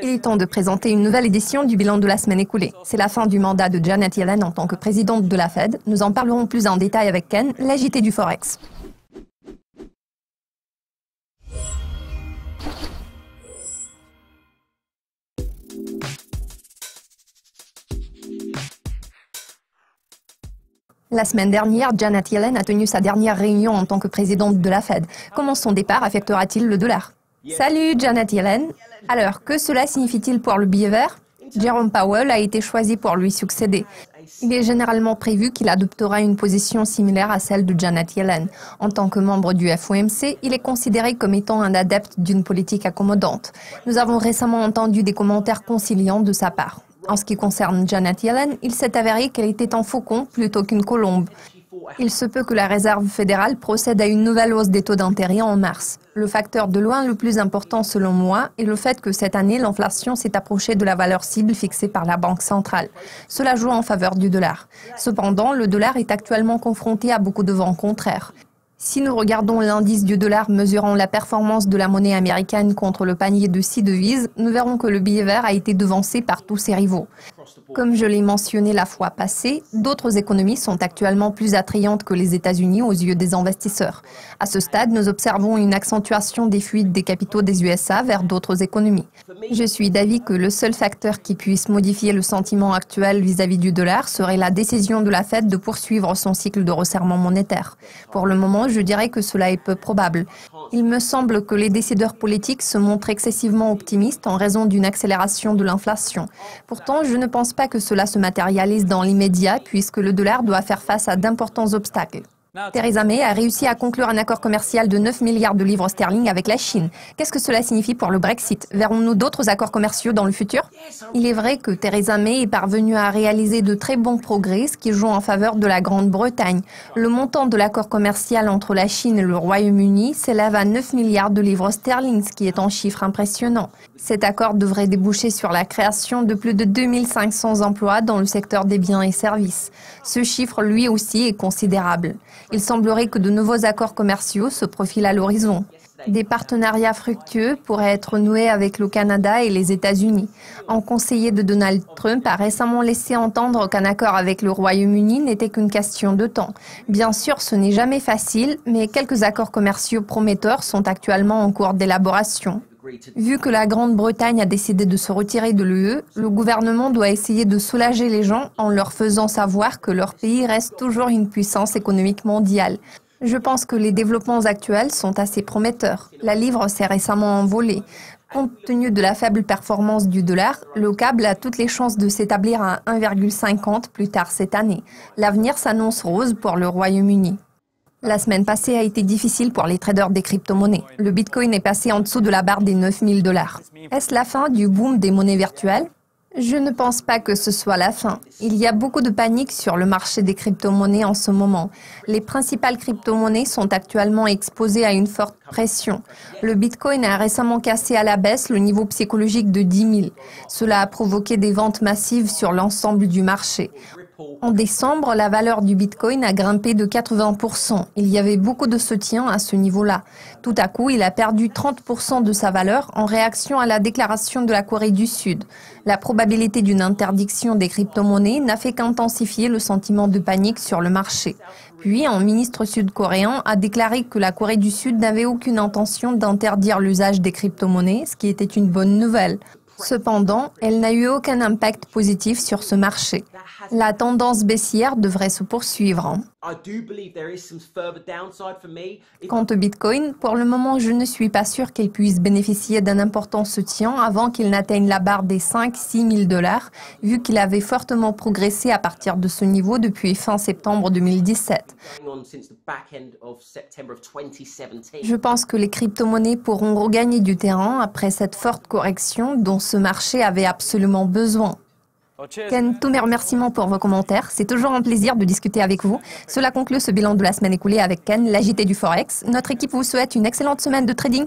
Il est temps de présenter une nouvelle édition du bilan de la semaine écoulée. C'est la fin du mandat de Janet Yellen en tant que présidente de la Fed. Nous en parlerons plus en détail avec Ken, l'AJT du Forex. La semaine dernière, Janet Yellen a tenu sa dernière réunion en tant que présidente de la Fed. Comment son départ affectera-t-il le dollar? Salut Janet Yellen. Alors, que cela signifie-t-il pour le billet vert? Jerome Powell a été choisi pour lui succéder. Il est généralement prévu qu'il adoptera une position similaire à celle de Janet Yellen. En tant que membre du FOMC, il est considéré comme étant un adepte d'une politique accommodante. Nous avons récemment entendu des commentaires conciliants de sa part. En ce qui concerne Janet Yellen, il s'est avéré qu'elle était en faucon plutôt qu'une colombe. Il se peut que la Réserve fédérale procède à une nouvelle hausse des taux d'intérêt en mars. Le facteur de loin le plus important selon moi est le fait que cette année, l'inflation s'est approchée de la valeur cible fixée par la Banque centrale. Cela joue en faveur du dollar. Cependant, le dollar est actuellement confronté à beaucoup de vents contraires. Si nous regardons l'indice du dollar mesurant la performance de la monnaie américaine contre le panier de 6 devises, nous verrons que le billet vert a été devancé par tous ses rivaux. Comme je l'ai mentionné la fois passée, d'autres économies sont actuellement plus attrayantes que les États-Unis aux yeux des investisseurs. À ce stade, nous observons une accentuation des fuites des capitaux des USA vers d'autres économies. Je suis d'avis que le seul facteur qui puisse modifier le sentiment actuel vis-à-vis du dollar serait la décision de la Fed de poursuivre son cycle de resserrement monétaire. Pour le moment, je dirais que cela est peu probable. Il me semble que les décideurs politiques se montrent excessivement optimistes en raison d'une accélération de l'inflation. Pourtant, je ne pense pas que cela se matérialise dans l'immédiat puisque le dollar doit faire face à d'importants obstacles. Theresa May a réussi à conclure un accord commercial de 9 milliards de livres sterling avec la Chine. Qu'est-ce que cela signifie pour le Brexit? Verrons-nous d'autres accords commerciaux dans le futur? Il est vrai que Theresa May est parvenue à réaliser de très bons progrès, ce qui joue en faveur de la Grande-Bretagne. Le montant de l'accord commercial entre la Chine et le Royaume-Uni s'élève à 9 milliards de livres sterling, ce qui est un chiffre impressionnant. Cet accord devrait déboucher sur la création de plus de 2500 emplois dans le secteur des biens et services. Ce chiffre, lui aussi, est considérable. Il semblerait que de nouveaux accords commerciaux se profilent à l'horizon. Des partenariats fructueux pourraient être noués avec le Canada et les États-Unis. Un conseiller de Donald Trump a récemment laissé entendre qu'un accord avec le Royaume-Uni n'était qu'une question de temps. Bien sûr, ce n'est jamais facile, mais quelques accords commerciaux prometteurs sont actuellement en cours d'élaboration. Vu que la Grande-Bretagne a décidé de se retirer de l'UE, le gouvernement doit essayer de soulager les gens en leur faisant savoir que leur pays reste toujours une puissance économique mondiale. Je pense que les développements actuels sont assez prometteurs. La livre s'est récemment envolée. Compte tenu de la faible performance du dollar, le câble a toutes les chances de s'établir à 1,50 plus tard cette année. L'avenir s'annonce rose pour le Royaume-Uni. La semaine passée a été difficile pour les traders des crypto-monnaies. Le Bitcoin est passé en dessous de la barre des 9 000 $. Est-ce la fin du boom des monnaies virtuelles? Je ne pense pas que ce soit la fin. Il y a beaucoup de panique sur le marché des crypto-monnaies en ce moment. Les principales crypto-monnaies sont actuellement exposées à une forte pression. Le Bitcoin a récemment cassé à la baisse le niveau psychologique de 10 000. Cela a provoqué des ventes massives sur l'ensemble du marché. En décembre, la valeur du Bitcoin a grimpé de 80%. Il y avait beaucoup de soutien à ce niveau-là. Tout à coup, il a perdu 30% de sa valeur en réaction à la déclaration de la Corée du Sud. La probabilité d'une interdiction des crypto-monnaies n'a fait qu'intensifier le sentiment de panique sur le marché. Puis, un ministre sud-coréen a déclaré que la Corée du Sud n'avait aucune intention d'interdire l'usage des crypto-monnaies, ce qui était une bonne nouvelle. Cependant, elle n'a eu aucun impact positif sur ce marché. La tendance baissière devrait se poursuivre. Quant au Bitcoin, pour le moment, je ne suis pas sûr qu'il puisse bénéficier d'un important soutien avant qu'il n'atteigne la barre des 5-6 000 $, vu qu'il avait fortement progressé à partir de ce niveau depuis fin septembre 2017. Je pense que les crypto-monnaies pourront regagner du terrain après cette forte correction dont ce marché avait absolument besoin. Ken, tous mes remerciements pour vos commentaires. C'est toujours un plaisir de discuter avec vous. Cela conclut ce bilan de la semaine écoulée avec Ken, l'AJT du Forex. Notre équipe vous souhaite une excellente semaine de trading.